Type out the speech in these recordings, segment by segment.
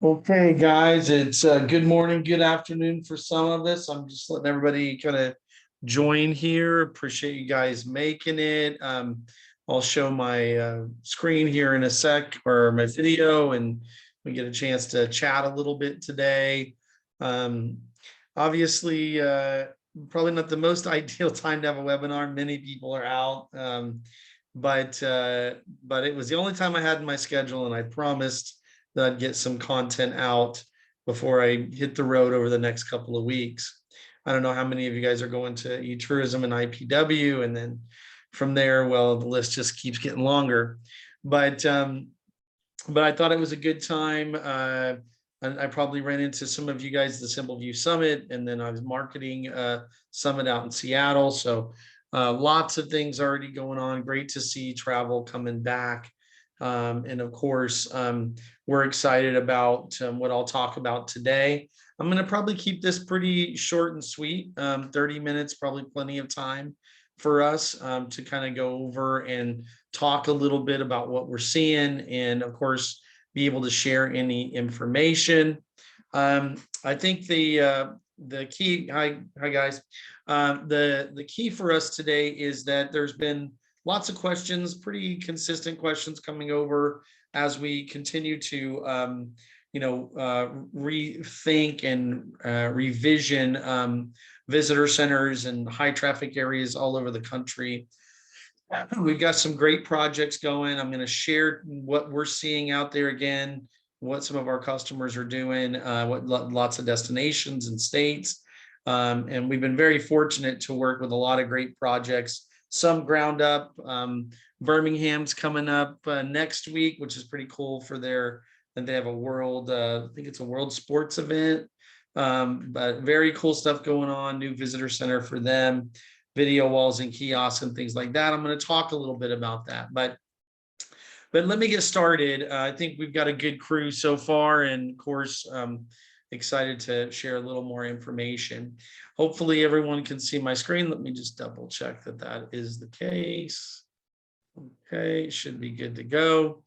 Okay, guys, it's good morning, good afternoon for some of us. I'm just letting everybody kind of join here. Appreciate you guys making it. I'll show my screen here in a sec, or my video, and we get a chance to chat a little bit today. Um, Obviously, probably not the most ideal time to have a webinar. Many people are out, but it was the only time I had in my schedule, and I promised that I'd get some content out before I hit the road over the next couple of weeks. I don't know how many of you guys are going to e-tourism and IPW, and then from there, well, the list just keeps getting longer. But I thought it was a good time. And I probably ran into some of you guys at the Simpleview Summit, and then I was marketing summit out in Seattle. So lots of things already going on. Great to see travel coming back. And of course, we're excited about what I'll talk about today. I'm going to probably keep this pretty short and sweet. 30 minutes, probably plenty of time for us to kind of go over and talk a little bit about what we're seeing, and of course, be able to share any information. I think the key, hi guys, the key for us today is that there's been lots of questions, pretty consistent questions coming over as we continue to rethink and revision visitor centers and high traffic areas all over the country. We've got some great projects going. I'm going to share what we're seeing out there again, what some of our customers are doing, what lots of destinations and states. And we've been very fortunate to work with a lot of great projects, some ground up. Birmingham's coming up next week, which is pretty cool for and they have a world, I think it's a world sports event. But very cool stuff going on, new visitor center for them, video walls and kiosks and things like that. I'm going to talk a little bit about that, but let me get started. I think we've got a good crew so far, and of course, excited to share a little more information. Hopefully everyone can see my screen. Let me just double check that that is the case. Okay, should be good to go.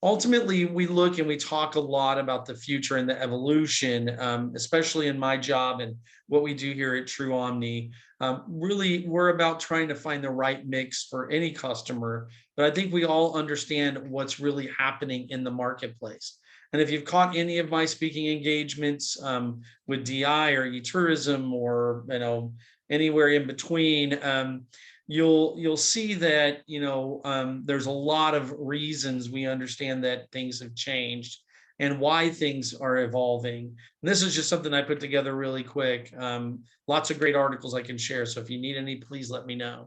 Ultimately, we look and we talk a lot about the future and the evolution, especially in my job and what we do here at True Omni. Really, we're about trying to find the right mix for any customer, but I think we all understand what's really happening in the marketplace. And if you've caught any of my speaking engagements with DI or e-tourism, or anywhere in between, you'll see that there's a lot of reasons we understand that things have changed and why things are evolving. And this is just something I put together really quick. Lots of great articles I can share, so if you need any, please let me know.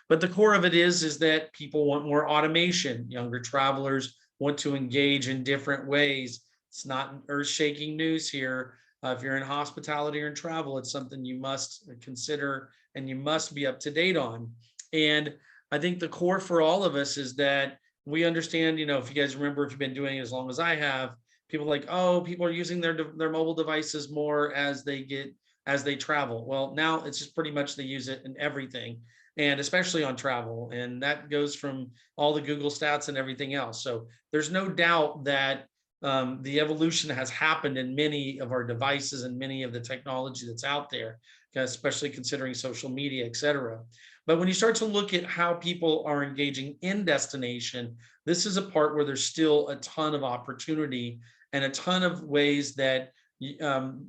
But the core of it is that people want more automation. Younger travelers want to engage in different ways. It's not earth-shaking news here. If you're in hospitality or in travel, it's something you must consider and you must be up to date on. And I think the core for all of us is that we understand, if you guys remember, if you've been doing it as long as I have, people are like, oh, people are using their mobile devices more as they travel. Well, now it's just pretty much they use it in everything, and especially on travel. And that goes from all the Google stats and everything else. So there's no doubt that the evolution has happened in many of our devices and many of the technology that's out there, especially considering social media, et cetera. But when you start to look at how people are engaging in destination, this is a part where there's still a ton of opportunity and a ton of ways that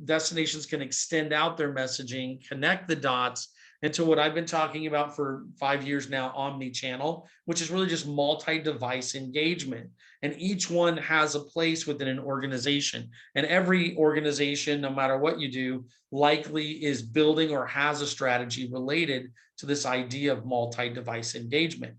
destinations can extend out their messaging, connect the dots into what I've been talking about for 5 years now, omni-channel, which is really just multi-device engagement. And each one has a place within an organization. And every organization, no matter what you do, likely is building or has a strategy related to this idea of multi-device engagement.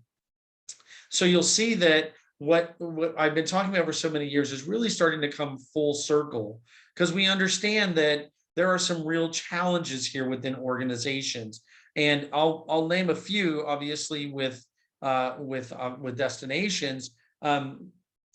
So you'll see that what I've been talking about for so many years is really starting to come full circle, because we understand that there are some real challenges here within organizations. And I'll name a few, obviously, with destinations.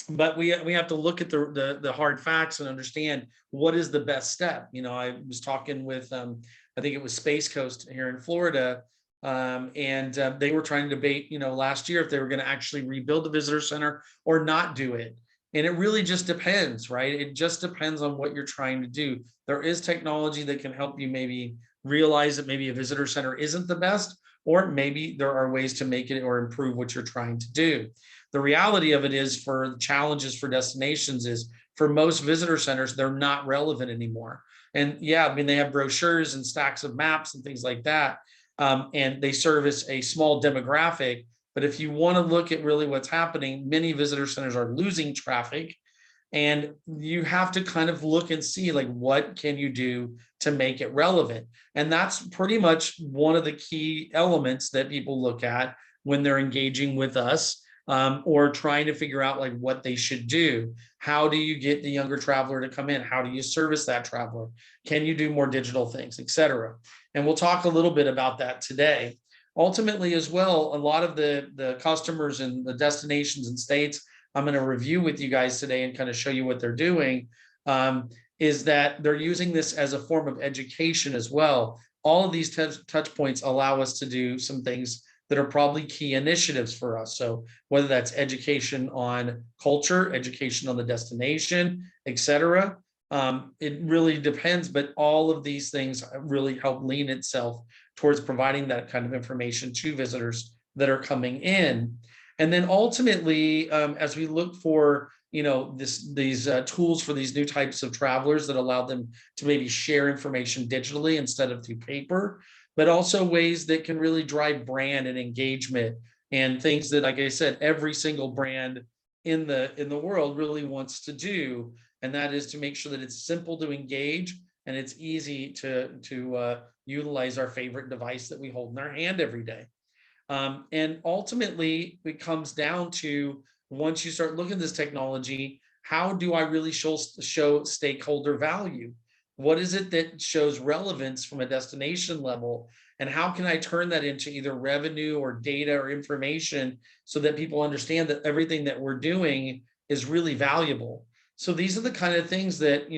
But we have to look at the hard facts and understand what is the best step. I was talking with, I think it was Space Coast here in Florida, and they were trying to debate, last year, if they were going to actually rebuild the visitor center or not do it. And it really just depends, right? It just depends on what you're trying to do. There is technology that can help you maybe realize that maybe a visitor center isn't the best, or maybe there are ways to make it or improve what you're trying to do. The reality of it is, for the challenges for destinations, is for most visitor centers, they're not relevant anymore. And yeah, I mean, they have brochures and stacks of maps and things like that. And they service a small demographic. But if you want to look at really what's happening, many visitor centers are losing traffic, and you have to kind of look and see, like, what can you do to make it relevant? And that's pretty much one of the key elements that people look at when they're engaging with us, or trying to figure out like what they should do. How do you get the younger traveler to come in? How do you service that traveler? Can you do more digital things, etc.? And we'll talk a little bit about that today. Ultimately, as well, a lot of the customers and the destinations and states I'm going to review with you guys today and kind of show you what they're doing, is that they're using this as a form of education as well. All of these touch points allow us to do some things that are probably key initiatives for us. So whether that's education on culture, education on the destination, etc., it really depends. But all of these things really help lean itself towards providing that kind of information to visitors that are coming in. And then ultimately, as we look for, these tools for these new types of travelers that allow them to maybe share information digitally instead of through paper, but also ways that can really drive brand and engagement, and things that, like I said, every single brand in the world really wants to do, and that is to make sure that it's simple to engage and it's easy to utilize our favorite device that we hold in our hand every day. And ultimately, it comes down to, once you start looking at this technology, how do I really show stakeholder value? What is it that shows relevance from a destination level? And how can I turn that into either revenue or data or information, so that people understand that everything that we're doing is really valuable? So these are the kind of things that,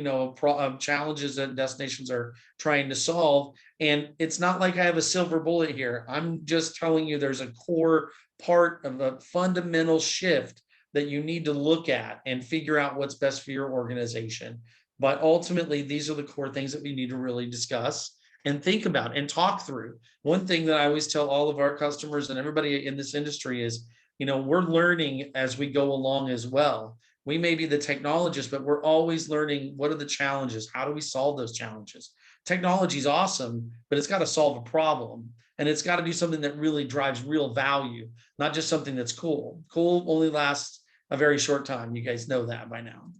challenges that destinations are trying to solve. And it's not like I have a silver bullet here. I'm just telling you there's a core part of a fundamental shift that you need to look at and figure out what's best for your organization. But ultimately, these are the core things that we need to really discuss and think about and talk through. One thing that I always tell all of our customers and everybody in this industry is, we're learning as we go along as well. We may be the technologists, but we're always learning, what are the challenges? How do we solve those challenges? Technology is awesome, but it's got to solve a problem, and it's got to do something that really drives real value, not just something that's cool. Cool only lasts a very short time. You guys know that by now.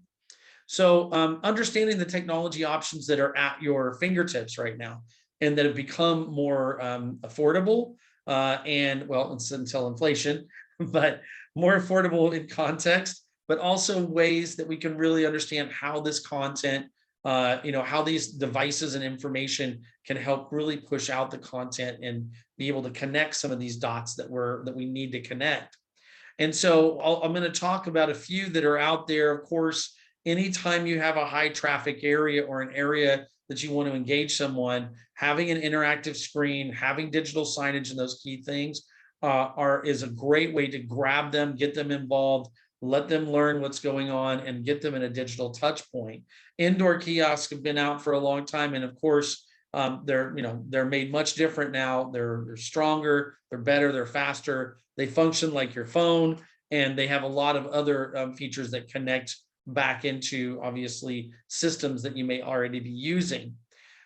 So understanding the technology options that are at your fingertips right now and that have become more affordable, and, well, it's until inflation, but more affordable in context, but also ways that we can really understand how this content, how these devices and information can help really push out the content and be able to connect some of these dots that we need to connect. And so I'm going to talk about a few that are out there. Of course, anytime you have a high traffic area or an area that you want to engage someone, having an interactive screen, having digital signage and those key things is a great way to grab them, get them involved, let them learn what's going on, and get them in a digital touch point. Indoor kiosks have been out for a long time, and of course, they're made much different now. They're stronger, they're better, they're faster. They function like your phone, and they have a lot of other features that connect back into, obviously, systems that you may already be using.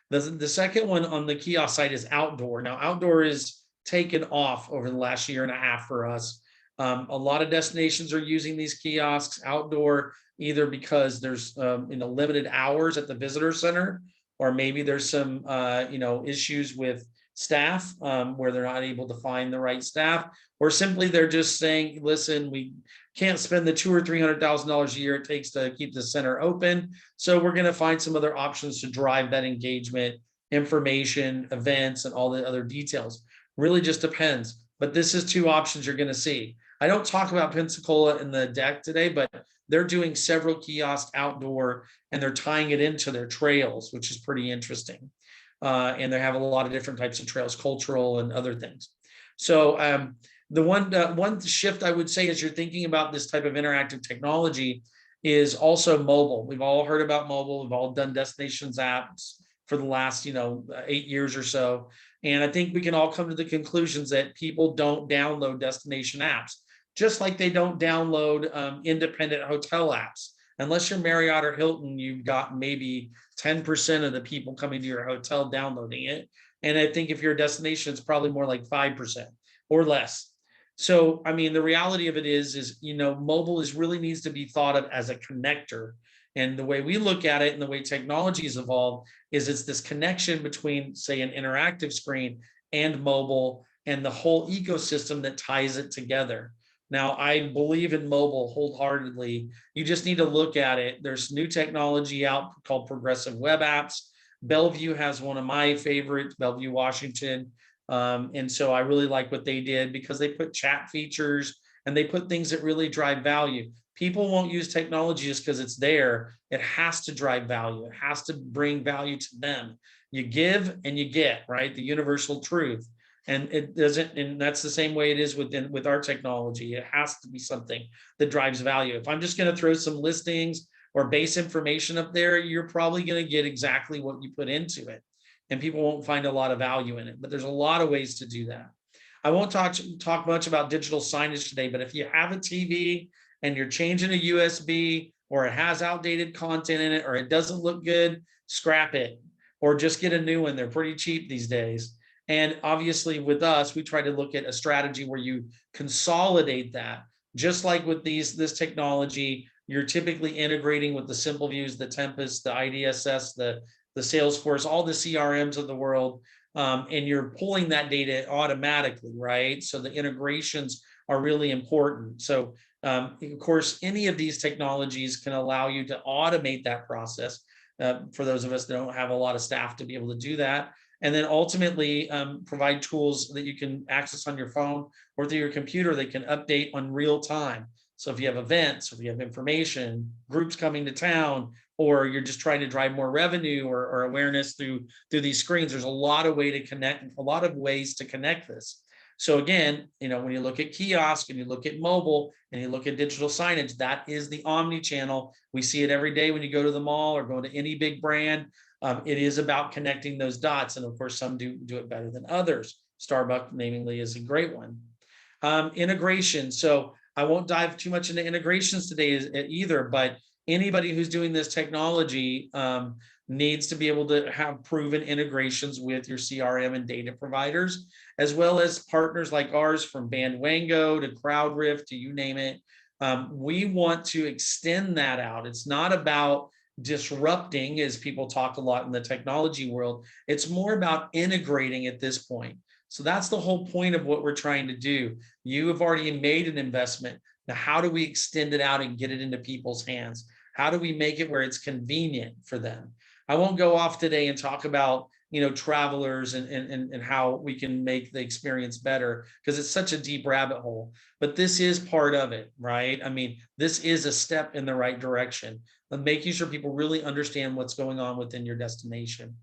The second one on the kiosk side is outdoor. Now, outdoor is taken off over the last year and a half for us. A lot of destinations are using these kiosks outdoor, either because there's limited hours at the visitor center, or maybe there's some issues with staff, where they're not able to find the right staff, or simply they're just saying, listen, we can't spend the $200,000 or $300,000 a year it takes to keep the center open, so we're going to find some other options to drive that engagement, information, events, and all the other details. Really just depends. But this is two options you're going to see. I don't talk about Pensacola in the deck today, but they're doing several kiosks outdoor, and they're tying it into their trails, which is pretty interesting. And they have a lot of different types of trails, cultural and other things. So the one shift I would say, as you're thinking about this type of interactive technology, is also mobile. We've all heard about mobile. We've all done destinations apps for the last, 8 years or so. And I think we can all come to the conclusions that people don't download destination apps, just like they don't download independent hotel apps. Unless you're Marriott or Hilton, you've got maybe 10% of the people coming to your hotel downloading it. And I think if you're a destination, it's probably more like 5% or less. So, I mean, the reality of it is, mobile really needs to be thought of as a connector. And the way we look at it and the way technology has evolved is it's this connection between, say, an interactive screen and mobile and the whole ecosystem that ties it together. Now, I believe in mobile wholeheartedly. You just need to look at it. There's new technology out called progressive web apps. Bellevue has one of my favorites, Bellevue, Washington. And so I really like what they did because they put chat features and they put things that really drive value. People won't use technology just because it's there. It has to drive value. It has to bring value to them. You give and you get, right? The universal truth. And it doesn't, and that's the same way it is with our technology. It has to be something that drives value. If I'm just going to throw some listings or base information up there, you're probably going to get exactly what you put into it. And people won't find a lot of value in it, but there's a lot of ways to do that. I won't talk much about digital signage today, but if you have a TV and you're changing a USB or it has outdated content in it or it doesn't look good, scrap it or just get a new one. They're pretty cheap these days. And obviously with us, we try to look at a strategy where you consolidate that. Just like with this technology, you're typically integrating with the Simpleviews, the Tempest, the IDSS, the Salesforce, all the CRMs of the world, and you're pulling that data automatically, right? So the integrations are really important. So of course, any of these technologies can allow you to automate that process for those of us that don't have a lot of staff to be able to do that. And then ultimately provide tools that you can access on your phone or through your computer that can update on real time. So if you have events, if you have information, groups coming to town, or you're just trying to drive more revenue or awareness through these screens, there's a lot of ways to connect this. So again, when you look at kiosk and you look at mobile and you look at digital signage, that is the Omni channel. We see it every day when you go to the mall or go to any big brand. It is about connecting those dots. And of course, some do it better than others. Starbucks, namely, is a great one. Integration. So I won't dive too much into integrations today either, but anybody who's doing this technology needs to be able to have proven integrations with your CRM and data providers, as well as partners like ours from Bandwango to CrowdRift to you name it. We want to extend that out. It's not about disrupting, as people talk a lot in the technology world. It's more about integrating at this point. So that's the whole point of what we're trying to do. You have already made an investment. Now, how do we extend it out and get it into people's hands? How do we make it where it's convenient for them? I won't go off today and talk about travelers and how we can make the experience better because it's such a deep rabbit hole. But this is part of it, right? I mean, this is a step in the right direction of making sure people really understand what's going on within your destination.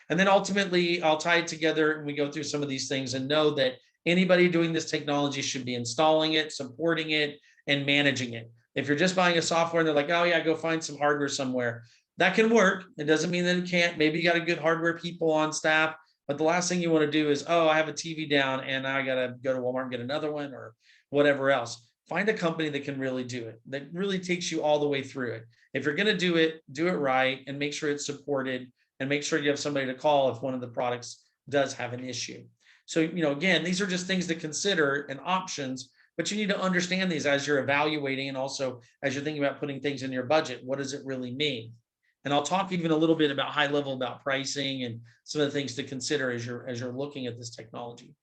And then ultimately, I'll tie it together and we go through some of these things and know that anybody doing this technology should be installing it, supporting it, and managing it. If you're just buying a software and they're like, oh yeah, go find some hardware somewhere, that can work. It doesn't mean that it can't. Maybe you got a good hardware people on staff, but the last thing you want to do is, oh, I have a TV down and I got to go to Walmart and get another one or whatever else. Find a company that can really do it, that really takes you all the way through it. If you're going to do it right and make sure it's supported and make sure you have somebody to call if one of the products does have an issue. So, again, these are just things to consider and options, but you need to understand these as you're evaluating and also as you're thinking about putting things in your budget. What does it really mean? And I'll talk even a little bit about high level about pricing and some of the things to consider as you're looking at this technology.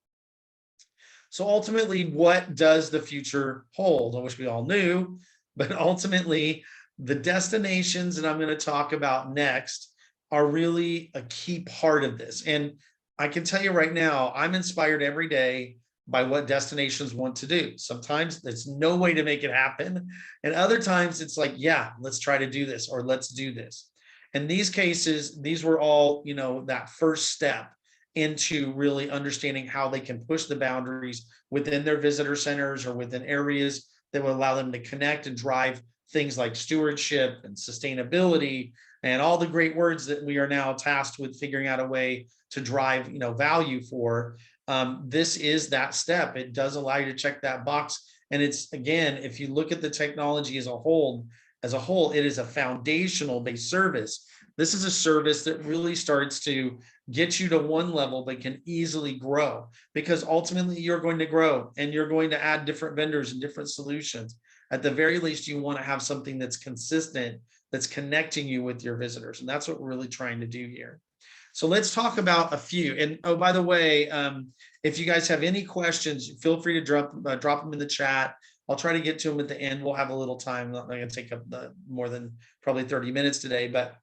So ultimately, what does the future hold? I wish we all knew, but ultimately, the destinations that I'm going to talk about next are really a key part of this. And I can tell you right now, I'm inspired every day by what destinations want to do. Sometimes there's no way to make it happen. And other times it's like, yeah, let's try to do this or let's do this. In these cases, these were all, that first step into really understanding how they can push the boundaries within their visitor centers or within areas that will allow them to connect and drive things like stewardship and sustainability and all the great words that we are now tasked with figuring out a way to drive, value for. This is that step. It does allow you to check that box. And it's, again, if you look at the technology as a whole, it is a foundational based service. This is a service that really starts to get you to one level, but can easily grow, because ultimately you're going to grow and you're going to add different vendors and different solutions. At the very least, you want to have something that's consistent, that's connecting you with your visitors. And that's what we're really trying to do here. So let's talk about a few. And oh, by the way, if you guys have any questions, feel free to drop them in the chat. I'll try to get to them at the end. We'll have a little time. I'm not going to take up more than probably 30 minutes today, but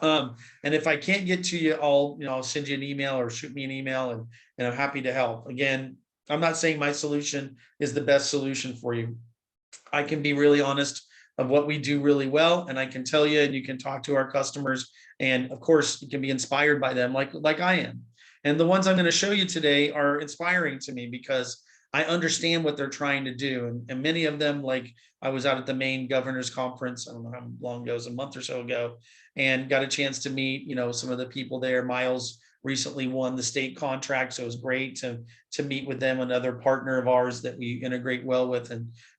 and if I can't get to you, I'll send you an email or shoot me an email, and I'm happy to help. Again, I'm not saying my solution is the best solution for you. I can be really honest of what we do really well, and I can tell you, and you can talk to our customers, and of course you can be inspired by them like I am. And the ones I'm going to show you today are inspiring to me because I understand what they're trying to do. And many of them, like I was out at the Maine Governor's Conference, I don't know how long ago, it was a month or so ago, and got a chance to meet, some of the people there. Miles recently won the state contract, so it was great to meet with them, another partner of ours that we integrate well with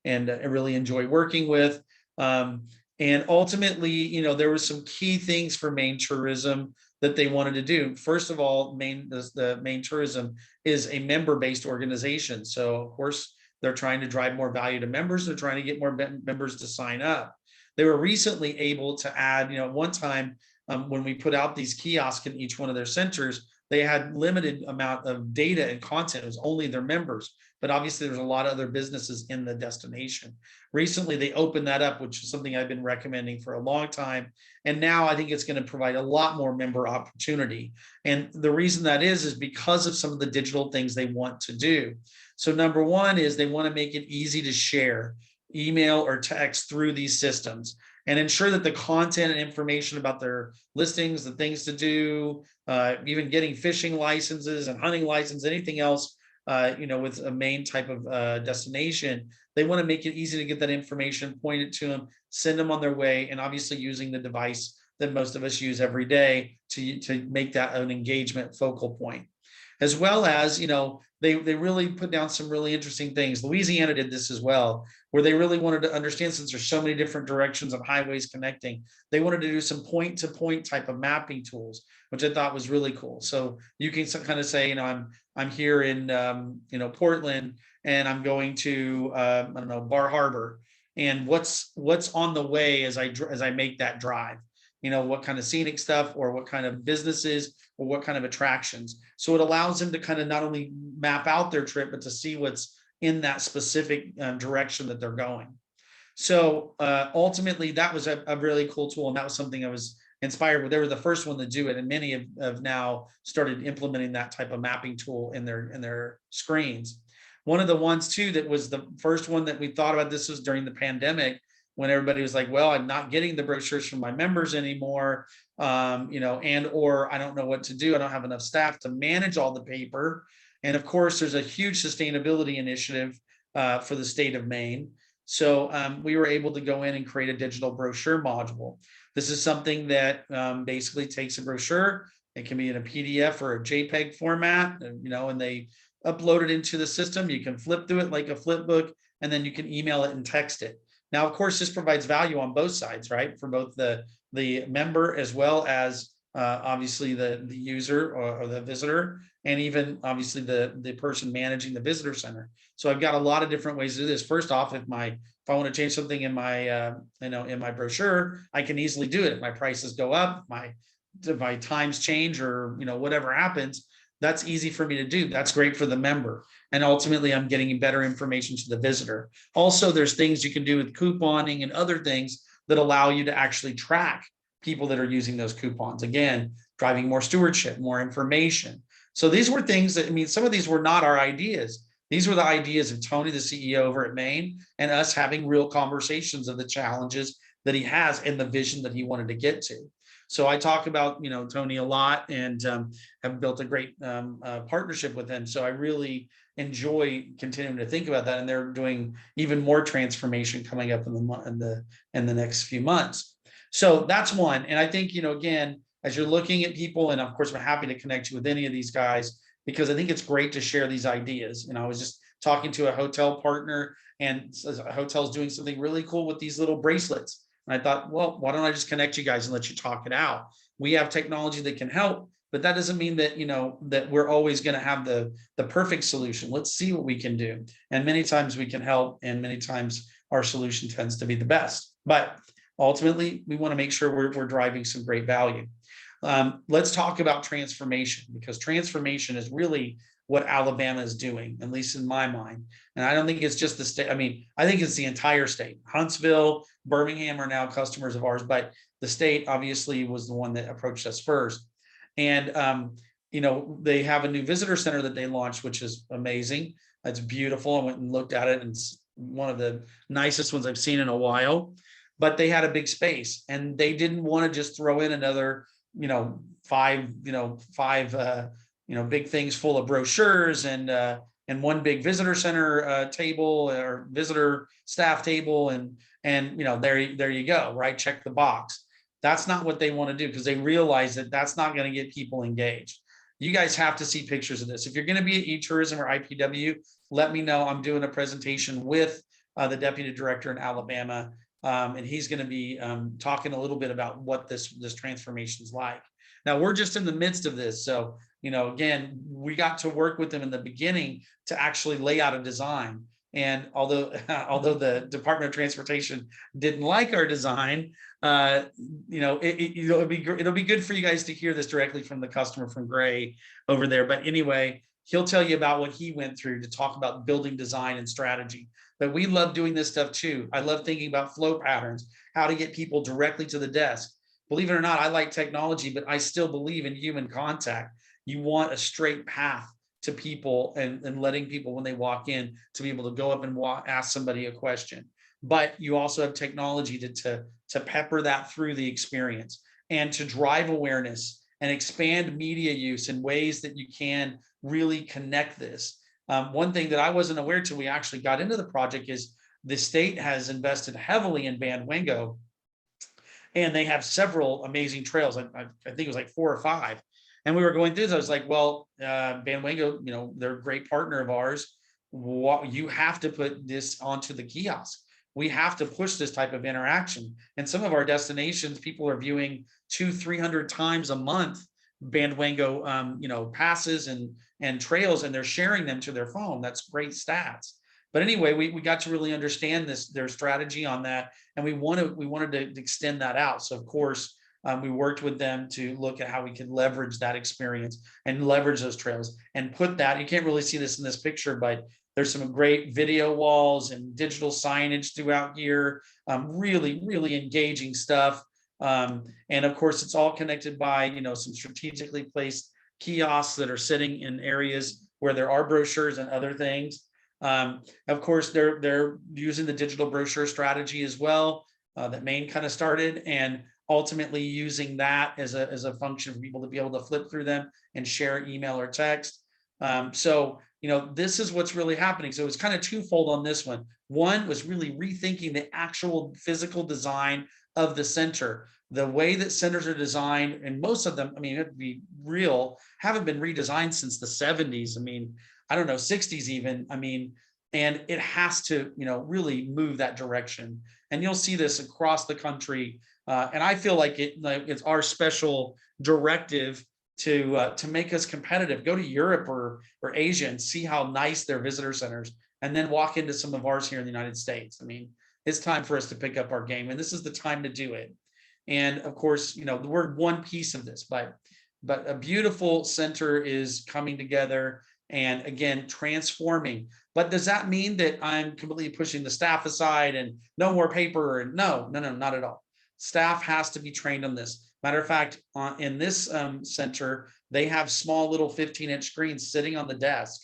and really enjoy working with. And ultimately, there were some key things for Maine tourism that they wanted to do. First of all, the Maine Tourism is a member-based organization. So of course, they're trying to drive more value to members. They're trying to get more members to sign up. They were recently able to add, at one time, when we put out these kiosks in each one of their centers, they had limited amount of data and content. It was only their members, but obviously there's a lot of other businesses in the destination. Recently, they opened that up, which is something I've been recommending for a long time. And now I think it's going to provide a lot more member opportunity. And the reason that is because of some of the digital things they want to do. So number one is they want to make it easy to share email or text through these systems, and ensure that the content and information about their listings, the things to do, even getting fishing licenses and hunting license, anything else, with a Maine type of destination, they want to make it easy to get that information, point it to them, send them on their way, and obviously using the device that most of us use every day to make that an engagement focal point. As well as, they really put down some really interesting things. Louisiana did this as well, where they really wanted to understand, since there's so many different directions of highways connecting, they wanted to do some point-to-point type of mapping tools, which I thought was really cool. So you can kind of say, I'm here in Portland, and I'm going to Bar Harbor, and what's on the way as I make that drive. What kind of scenic stuff, or what kind of businesses, or what kind of attractions. So it allows them to kind of not only map out their trip, but to see what's in that specific direction that they're going. So ultimately, that was a really cool tool. And that was something I was inspired with. They were the first one to do it. And many have now started implementing that type of mapping tool in their screens. One of the ones too, that was the first one that we thought about, this was during the pandemic, when everybody was like, well, I'm not getting the brochures from my members anymore, or I don't know what to do. I don't have enough staff to manage all the paper. And of course, there's a huge sustainability initiative for the state of Maine. So we were able to go in and create a digital brochure module. This is something that basically takes a brochure. It can be in a PDF or a JPEG format, and they upload it into the system. You can flip through it like a flip book, and then you can email it and text it. Now, of course, this provides value on both sides, right? For both the member as well as obviously the user or the visitor, and even obviously the person managing the visitor center. So I've got a lot of different ways to do this. First off, if I want to change something in my in my brochure, I can easily do it. If my prices go up, my times change, or whatever happens, that's easy for me to do. That's great for the member. And ultimately, I'm getting better information to the visitor. Also, there's things you can do with couponing and other things that allow you to actually track people that are using those coupons. Again, driving more stewardship, more information. So these were things that, some of these were not our ideas. These were the ideas of Tony, the CEO over at Maine, and us having real conversations of the challenges that he has and the vision that he wanted to get to. So I talk about, Tony a lot, and have built a great partnership with him. So I really enjoy continuing to think about that. And they're doing even more transformation coming up in the next few months. So that's one. And I think, again, as you're looking at people, and of course, I'm happy to connect you with any of these guys, because I think it's great to share these ideas. I was just talking to a hotel partner, and a hotel's doing something really cool with these little bracelets. And I thought, well, why don't I just connect you guys and let you talk it out? We have technology that can help, but that doesn't mean that, that we're always going to have the perfect solution. Let's see what we can do. And many times we can help, and many times our solution tends to be the best. But ultimately, we want to make sure we're driving some great value. Let's talk about transformation, because transformation is really what Alabama is doing, at least in my mind. And I don't think it's just the state. I mean, I think it's the entire state. Huntsville, Birmingham are now customers of ours, but the state obviously was the one that approached us first. And, they have a new visitor center that they launched, which is amazing. It's beautiful. I went and looked at it, and it's one of the nicest ones I've seen in a while. But they had a big space, and they didn't want to just throw in another, five big things full of brochures and one big visitor center table or visitor staff table, and there you go, right? Check the box. That's not what they want to do, because they realize that that's not going to get people engaged. You guys have to see pictures of this. If you're going to be at eTourism or IPW, let me know. I'm doing a presentation with the deputy director in Alabama, and he's going to be talking a little bit about what this transformation is like. Now, we're just in the midst of this. So, again, we got to work with them in the beginning to actually lay out a design. And although the Department of Transportation didn't like our design, it'll be good for you guys to hear this directly from the customer, from Gray over there. But anyway, he'll tell you about what he went through to talk about building design and strategy. But we love doing this stuff too. I love thinking about flow patterns, how to get people directly to the desk. Believe it or not, I like technology, but I still believe in human contact. You want a straight path to people, and letting people, when they walk in, to be able to go up and ask somebody a question. But you also have technology to pepper that through the experience, and to drive awareness and expand media use in ways that you can really connect this. One thing that I wasn't aware till we actually got into the project is the state has invested heavily in Bandwango, and they have several amazing trails. I think it was like 4 or 5. And we were going through this. I was like, well, Bandwango, they're a great partner of ours. You have to put this onto the kiosk. We have to push this type of interaction. And some of our destinations, people are viewing 200-300 times a month Bandwango, passes and trails, and they're sharing them to their phone. That's great stats. But anyway, we got to really understand their strategy on that, and we wanted to extend that out. So of course, we worked with them to look at how we could leverage that experience and leverage those trails and put that. You can't really see this in this picture, but there's some great video walls and digital signage throughout here. Really, really engaging stuff. And of course, it's all connected by some strategically placed kiosks that are sitting in areas where there are brochures and other things. Of course, they're using the digital brochure strategy as well, that Maine kind of started, and ultimately using that as a function for people to be able to flip through them and share email or text. So this is what's really happening. So it's kind of twofold on this one. One was really rethinking the actual physical design of the center. The way that centers are designed, and most of them, it'd be real, haven't been redesigned since the 70s. I don't know, 60s even. And it has to, really move that direction. And you'll see this across the country. And I feel like it's our special directive to make us competitive. Go to Europe or Asia and see how nice their visitor centers, and then walk into some of ours here in the United States. It's time for us to pick up our game, and this is the time to do it. And of course, we're one piece of this, but a beautiful center is coming together, and again, transforming. But does that mean that I'm completely pushing the staff aside and no more paper? And no, not at all. Staff has to be trained on this. Matter of fact, in this center, they have small little 15-inch screens sitting on the desk,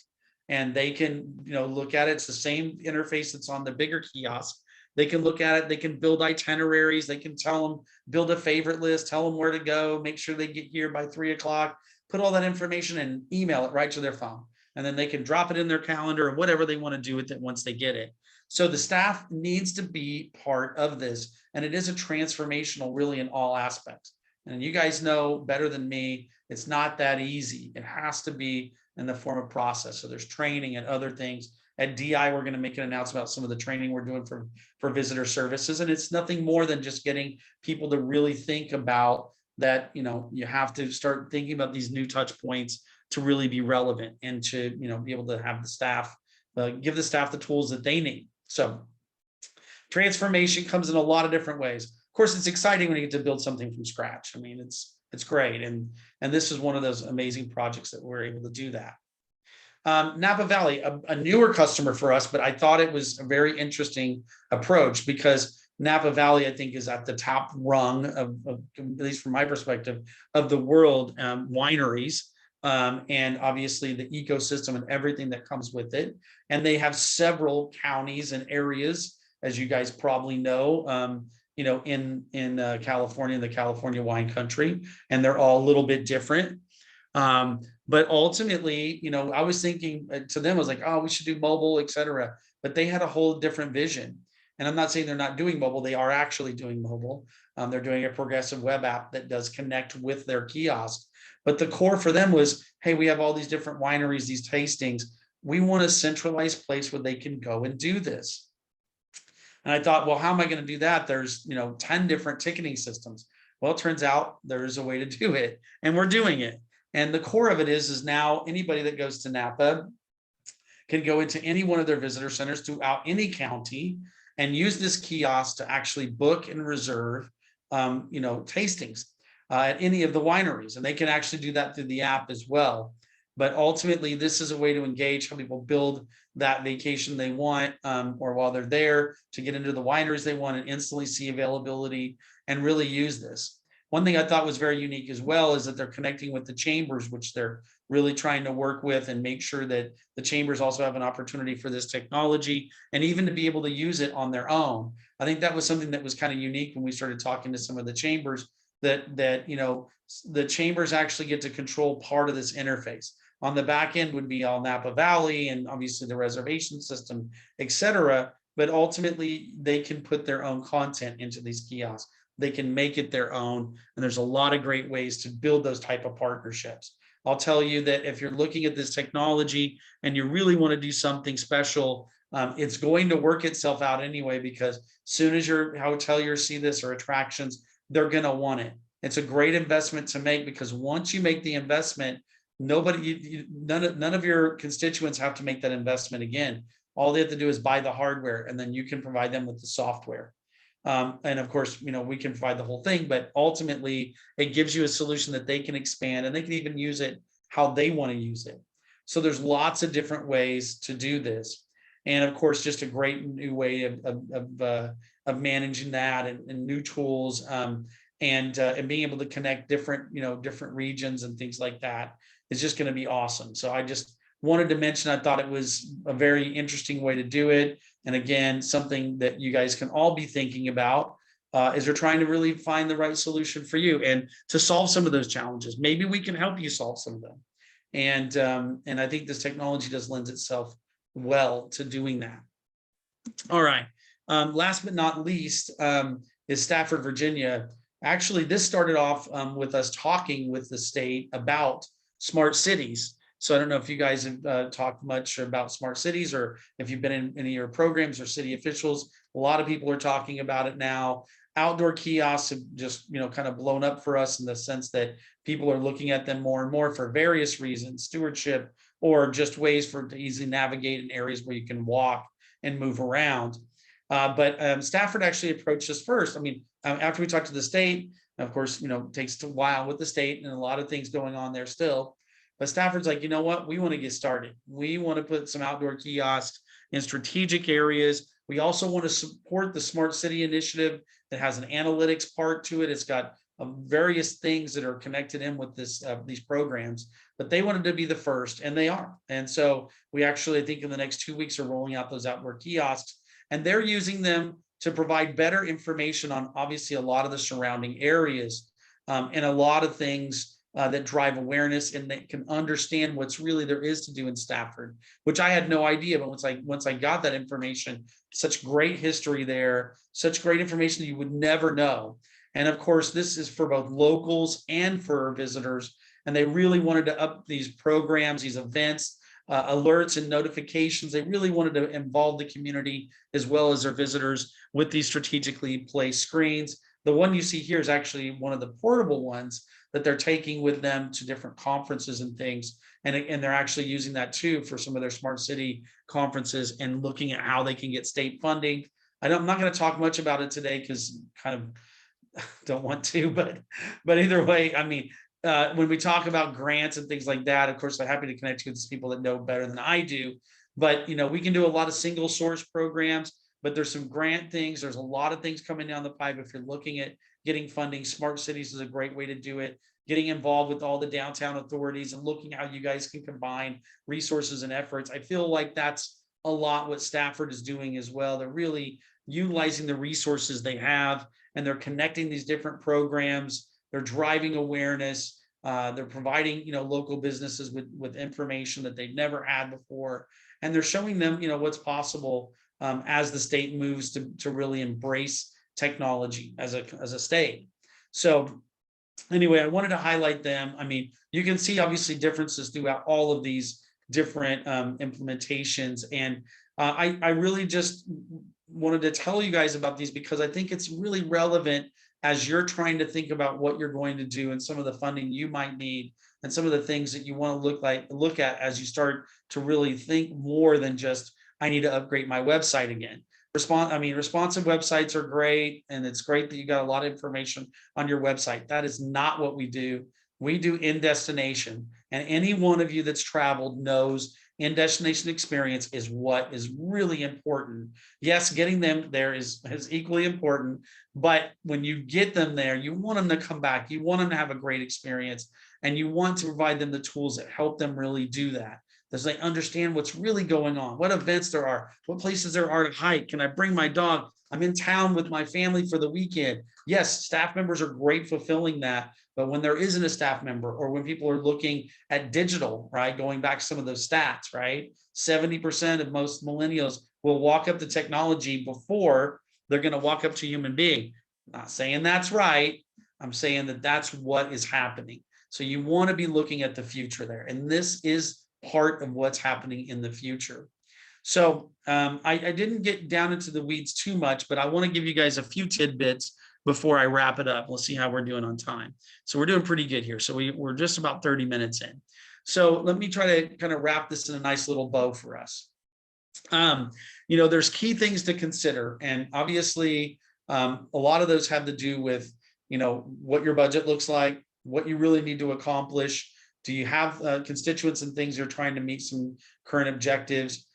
and they can look at it. It's the same interface that's on the bigger kiosk. They can look at it. They can build itineraries. They can tell them, build a favorite list, tell them where to go, make sure they get here by 3 o'clock, put all that information and email it right to their phone. And then they can drop it in their calendar or whatever they want to do with it once they get it. So the staff needs to be part of this. And it is a transformational really in all aspects. And you guys know better than me, it's not that easy. It has to be in the form of process. So there's training and other things. At DI, we're going to make an announcement about some of the training we're doing for visitor services. And it's nothing more than just getting people to really think about that. You have to start thinking about these new touch points to really be relevant and to, be able to have the staff, give the staff the tools that they need. So transformation comes in a lot of different ways. Of course, it's exciting when you get to build something from scratch. I mean, it's great. And this is one of those amazing projects that we're able to do that. Napa Valley, a newer customer for us, but I thought it was a very interesting approach because Napa Valley, I think, is at the top rung of at least from my perspective, of the world wineries. And obviously the ecosystem and everything that comes with it. And they have several counties and areas, as you guys probably know, in California, in the California wine country, and they're all a little bit different. But ultimately, I was thinking to them, I was like, oh, we should do mobile, et cetera. But they had a whole different vision. And I'm not saying they're not doing mobile. They are actually doing mobile. They're doing a progressive web app that does connect with their kiosk. But the core for them was, hey, we have all these different wineries, these tastings. We want a centralized place where they can go and do this. And I thought, well, how am I going to do that? There's, 10 different ticketing systems. Well, it turns out there's a way to do it, and we're doing it. And the core of it is now anybody that goes to Napa can go into any one of their visitor centers throughout any county and use this kiosk to actually book and reserve, tastings at any of the wineries. And they can actually do that through the app as well. But ultimately, this is a way to engage how people build that vacation they want, or while they're there, to get into the wineries they want and instantly see availability and really use this. One thing I thought was very unique as well is that they're connecting with the chambers, which they're really trying to work with and make sure that the chambers also have an opportunity for this technology and even to be able to use it on their own. I think that was something that was kind of unique when we started talking to some of the chambers, that the chambers actually get to control part of this interface. On the back end would be all Napa Valley and obviously the reservation system, et cetera. But ultimately, they can put their own content into these kiosks. They can make it their own. And there's a lot of great ways to build those type of partnerships. I'll tell you that if you're looking at this technology and you really want to do something special, it's going to work itself out anyway, because as soon as your hoteliers see this or attractions, they're going to want it. It's a great investment to make, because once you make the investment, none of your constituents have to make that investment again. All they have to do is buy the hardware, and then you can provide them with the software. And of course, we can provide the whole thing, but ultimately it gives you a solution that they can expand, and they can even use it how they want to use it. So there's lots of different ways to do this. And of course, just a great new way of managing that, and new tools, and being able to connect different regions and things like that is just going to be awesome. So I just wanted to mention, I thought it was a very interesting way to do it. And again, something that you guys can all be thinking about as you're trying to really find the right solution for you and to solve some of those challenges. Maybe we can help you solve some of them. And I think this technology does lend itself well to doing that. All right. Last but not least is Stafford, Virginia. Actually, this started off with us talking with the state about smart cities. So I don't know if you guys have talked much about smart cities, or if you've been in any of your programs or city officials. A lot of people are talking about it now. Outdoor kiosks have just kind of blown up for us in the sense that people are looking at them more and more for various reasons, stewardship, or just ways to easily navigate in areas where you can walk and move around. But Stafford actually approached us first. I mean, after we talked to the state, of course, it takes a while with the state and a lot of things going on there still. But Stafford's like, you know what? We want to get started. We want to put some outdoor kiosks in strategic areas. We also want to support the Smart City Initiative that has an analytics part to it. It's got various things that are connected in with these programs, but they wanted to be the first, and they are. And so we actually, I think in the next 2 weeks, are rolling out those outdoor kiosks, and they're using them to provide better information on obviously a lot of the surrounding areas, and a lot of things that drive awareness, and that can understand what's really there is to do in Stafford, which I had no idea. But once I got that information, such great history there, such great information that you would never know. And of course, this is for both locals and for visitors. And they really wanted to up these programs, these events, alerts and notifications. They really wanted to involve the community as well as their visitors with these strategically placed screens. The one you see here is actually one of the portable ones that they're taking with them to different conferences and things. And they're actually using that too for some of their smart city conferences and looking at how they can get state funding. I'm not going to talk much about it today because kind of don't want to, but either way, I mean, when we talk about grants and things like that, of course, I'm happy to connect you with people that know better than I do. But we can do a lot of single source programs, but there's some grant things. There's a lot of things coming down the pipe. If you're looking at getting funding, smart cities is a great way to do it. Getting involved with all the downtown authorities and looking how you guys can combine resources and efforts. I feel like that's a lot what Stafford is doing as well. They're really utilizing the resources they have, and they're connecting these different programs. They're driving awareness. They're providing, local businesses with information that they've never had before, and they're showing them, what's possible as the state moves to really embrace technology as a state. So anyway, I wanted to highlight them. I mean, you can see obviously differences throughout all of these different implementations, and I really just wanted to tell you guys about these because I think it's really relevant as you're trying to think about what you're going to do and some of the funding you might need and some of the things that you want to look at as you start to really think more than just, I need to upgrade my website again. Responsive websites are great, and it's great that you got a lot of information on your website. That is not what we do. We do in destination, and any one of you that's traveled knows in destination experience is what is really important. Yes, getting them there is equally important, but when you get them there, you want them to come back. You want them to have a great experience, and you want to provide them the tools that help them really do that. As they understand what's really going on, what events there are, what places there are to hike. Can I bring my dog? I'm in town with my family for the weekend. Yes, staff members are great fulfilling that. But when there isn't a staff member, or when people are looking at digital, right, going back to some of those stats, right, 70% of most millennials will walk up to technology before they're going to walk up to a human being. I'm not saying that's right. I'm saying that that's what is happening. So you want to be looking at the future there. And this is part of what's happening in the future. So I didn't get down into the weeds too much, but I want to give you guys a few tidbits before I wrap it up. We'll see how we're doing on time. So we're doing pretty good here. So we're just about 30 minutes in. So let me try to kind of wrap this in a nice little bow for us. There's key things to consider. And obviously, a lot of those have to do with, what your budget looks like, what you really need to accomplish. Do you have constituents and things you're trying to meet some current objectives?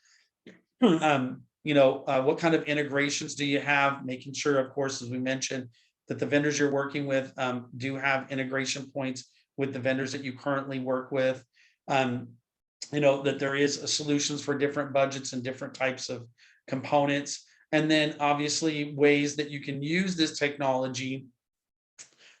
What kind of integrations do you have? Making sure, of course, as we mentioned, that the vendors you're working with do have integration points with the vendors that you currently work with. That there is solutions for different budgets and different types of components. And then obviously ways that you can use this technology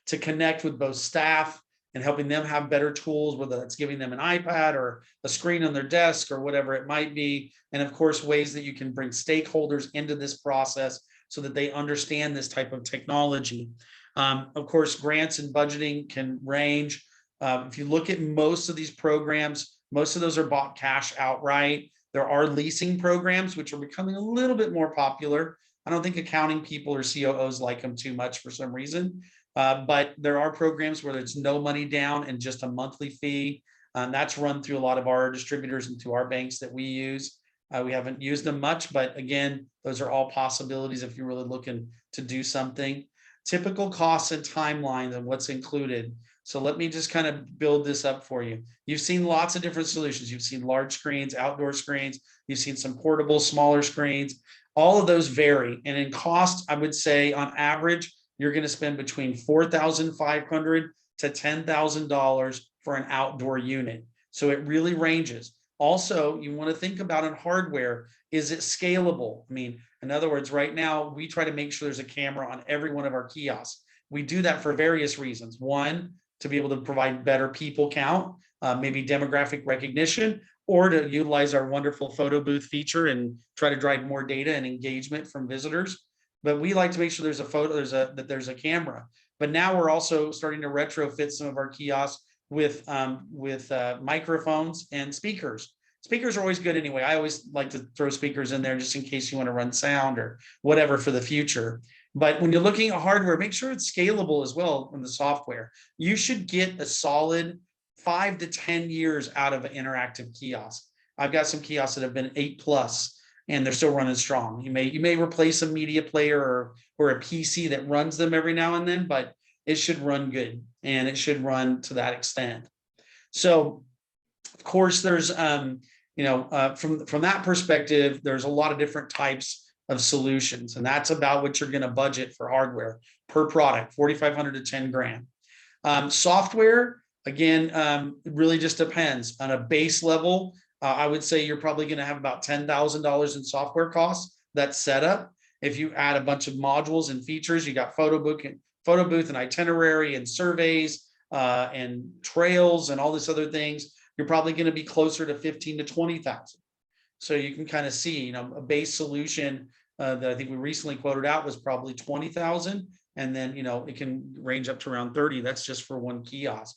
to connect with both staff and helping them have better tools, whether that's giving them an iPad or a screen on their desk or whatever it might be. And of course, ways that you can bring stakeholders into this process so that they understand this type of technology. Of course, grants and budgeting can range. If you look at most of these programs, most of those are bought cash outright. There are leasing programs, which are becoming a little bit more popular. I don't think accounting people or COOs like them too much for some reason. But there are programs where it's no money down and just a monthly fee. That's run through a lot of our distributors and through our banks that we use. We haven't used them much, but again, those are all possibilities if you're really looking to do something. Typical costs and timelines and what's included. So let me just kind of build this up for you. You've seen lots of different solutions. You've seen large screens, outdoor screens. You've seen some portable, smaller screens. All of those vary. And in cost, I would say on average, you're going to spend between $4,500 to $10,000 for an outdoor unit. So it really ranges. Also, you want to think about in hardware, is it scalable? I mean, In other words, right now, we try to make sure there's a camera on every one of our kiosks. We do that for various reasons. One, to be able to provide better people count, maybe demographic recognition, or to utilize our wonderful photo booth feature and try to drive more data and engagement from visitors. But we like to make sure there's a photo, there's a camera. But now we're also starting to retrofit some of our kiosks with microphones and speakers. Speakers are always good anyway. I always like to throw speakers in there just in case you want to run sound or whatever for the future. But when you're looking at hardware, make sure it's scalable as well in the software. You should get a solid 5 to 10 years out of an interactive kiosk. I've got some kiosks that have been 8+ and they're still running strong. You may replace a media player or a PC that runs them every now and then, but it should run good and it should run to that extent. So of course, there's from that perspective, there's a lot of different types of solutions, and that's about what you're going to budget for hardware per product, 4,500 to 10 grand. Software, again, it really just depends. On a base level, I would say you're probably going to have about $10,000 in software costs. That's setup. If you add a bunch of modules and features, you got photo booth and itinerary and surveys and trails and all this other things, you're probably going to be closer to 15 to 20,000. So you can kind of see, a base solution that I think we recently quoted out was probably 20,000, and then it can range up to around 30. That's just for one kiosk.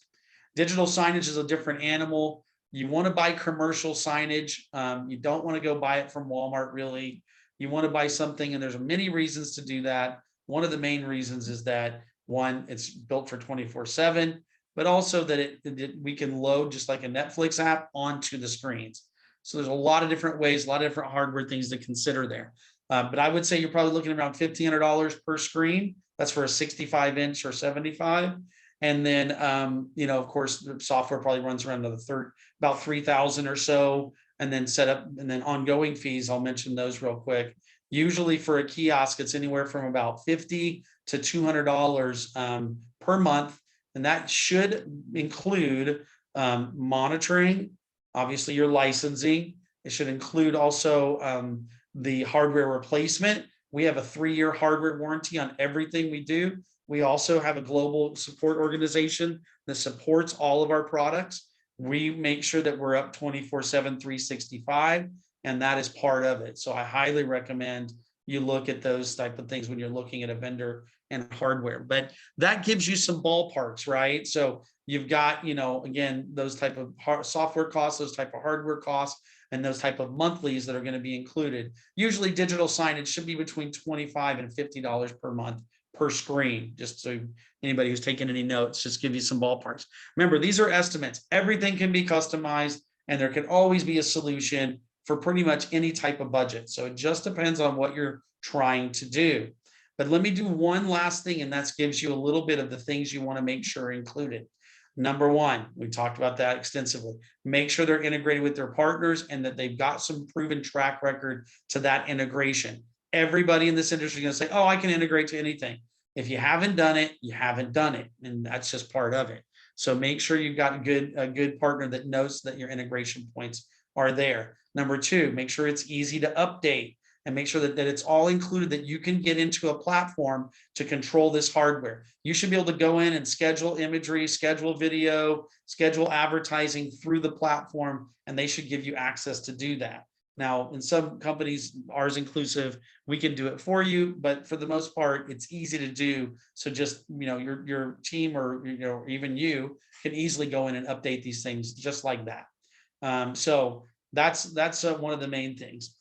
Digital signage is a different animal. You want to buy commercial signage. You don't want to go buy it from Walmart, really. You want to buy something, and there's many reasons to do that. One of the main reasons is that, one, it's built for 24/7, but also that we can load just like a Netflix app onto the screens. So there's a lot of different ways, a lot of different hardware things to consider there. But I would say you're probably looking around $1,500 per screen. That's for a 65-inch or 75. And then, of course, the software probably runs around about 3,000 or so. And then setup and then ongoing fees. I'll mention those real quick. Usually for a kiosk, it's anywhere from about $50 to $200 per month. And that should include monitoring, obviously your licensing. It should include also the hardware replacement. We have a 3-year hardware warranty on everything we do. We also have a global support organization that supports all of our products. We make sure that we're up 24/7, 365, and that is part of it. So I highly recommend you look at those type of things when you're looking at a vendor and hardware. But that gives you some ballparks, right? So you've got, again, those type of software costs, those type of hardware costs, and those type of monthlies that are going to be included. Usually digital signage should be between $25 and $50 per month per screen, just so anybody who's taking any notes, just give you some ballparks. Remember, these are estimates. Everything can be customized, and there can always be a solution for pretty much any type of budget. So it just depends on what you're trying to do. But let me do one last thing, and that gives you a little bit of the things you want to make sure are included. Number one, we talked about that extensively. Make sure they're integrated with their partners and that they've got some proven track record to that integration. Everybody in this industry is going to say, oh, I can integrate to anything. If you haven't done it, you haven't done it. And that's just part of it. So make sure you've got a good partner that knows that your integration points are there. Number two, make sure it's easy to update and make sure that it's all included, that you can get into a platform to control this hardware. You should be able to go in and schedule imagery, schedule video, schedule advertising through the platform, and they should give you access to do that. Now, in some companies, ours inclusive, we can do it for you, but for the most part, it's easy to do. So just, your team or, even you can easily go in and update these things just like that. So that's one of the main things.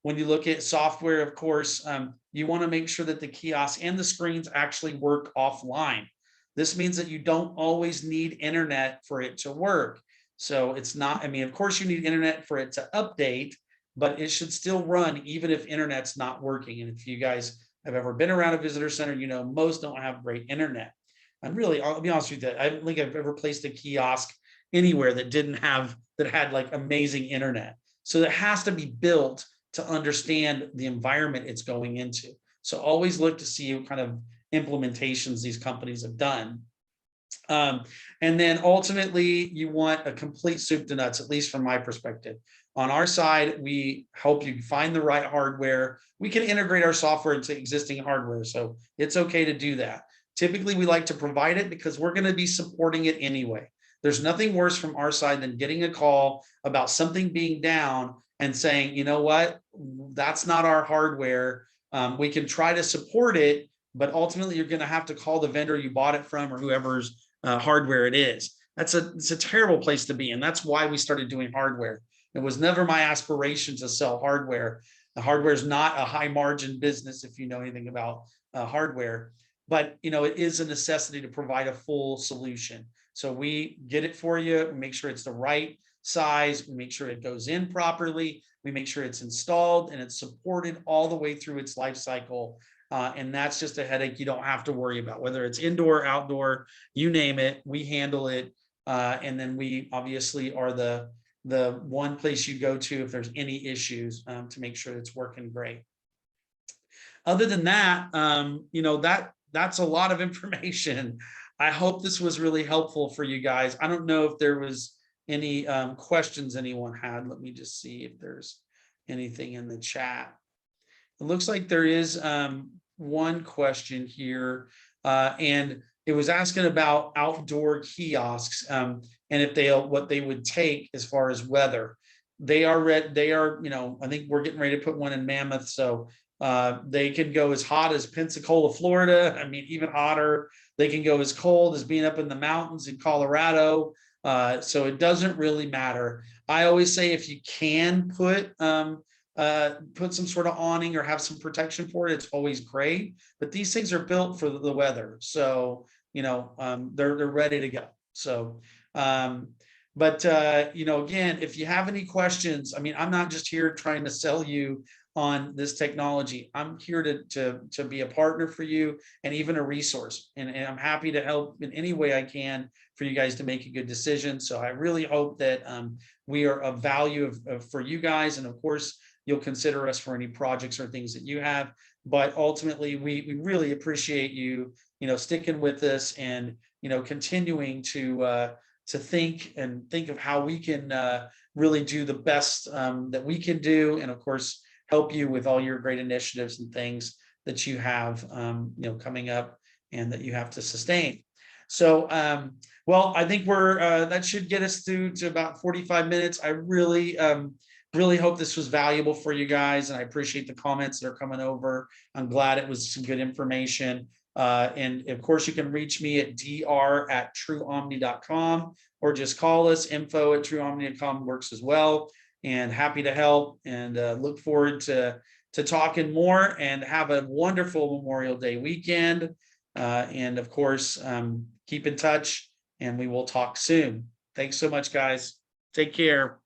When you look at software, of course, you want to make sure that the kiosks and the screens actually work offline. This means that you don't always need internet for it to work. So it's not, of course you need internet for it to update, but it should still run even if internet's not working. And if you guys have ever been around a visitor center, most don't have great internet. And really, I'll be honest with you, I don't think I've ever placed a kiosk anywhere that had like amazing internet. So it has to be built to understand the environment it's going into. So always look to see what kind of implementations these companies have done. And then ultimately, you want a complete soup to nuts, at least from my perspective. On our side, we help you find the right hardware. We can integrate our software into existing hardware, so it's okay to do that. Typically, we like to provide it because we're going to be supporting it anyway. There's nothing worse from our side than getting a call about something being down and saying, you know what, that's not our hardware. We can try to support it, but ultimately you're going to have to call the vendor you bought it from or whoever's hardware it is. It's a terrible place to be, and that's why we started doing hardware. It was never my aspiration to sell hardware. The hardware is not a high margin business if you know anything about hardware, but you know it is a necessity to provide a full solution. So we get it for you. We make sure it's the right size. We make sure it goes in properly. We make sure it's installed and it's supported all the way through its life cycle. And that's just a headache you don't have to worry about, whether it's indoor, outdoor, you name it, we handle it. And then we obviously are the one place you go to if there's any issues to make sure it's working great. Other than that, you know, that's a lot of information. I hope this was really helpful for you guys. I don't know if there was any questions anyone had. Let me just see if there's anything in the chat. It looks like there is one question here, and it was asking about outdoor kiosks and if what they would take as far as weather. They are, you know, I think we're getting ready to put one in Mammoth, so they can go as hot as Pensacola, Florida. I mean, even hotter. They can go as cold as being up in the mountains in Colorado. So it doesn't really matter. I always say if you can put some sort of awning or have some protection for it, it's always great. But these things are built for the weather, so you know they're ready to go. So, you know, again, if you have any questions, I mean, I'm not just here trying to sell you on this technology. I'm here to be a partner for you and even a resource. And I'm happy to help in any way I can for you guys to make a good decision. So I really hope that we are of value for you guys. And of course, you'll consider us for any projects or things that you have. But ultimately, we really appreciate you, you know, sticking with us and, you know, continuing to think of how we can really do the best that we can do. And of course, help you with all your great initiatives and things that you have, you know, coming up and that you have to sustain. So, well, I think that should get us through to about 45 minutes. I really hope this was valuable for you guys, and I appreciate the comments that are coming over. I'm glad it was some good information. And of course, you can reach me at dr@trueomni.com or just call us. info@trueomni.com works as well. And happy to help, and look forward to talking more, and have a wonderful Memorial Day weekend. And of course, keep in touch, and we will talk soon. Thanks so much, guys. Take care.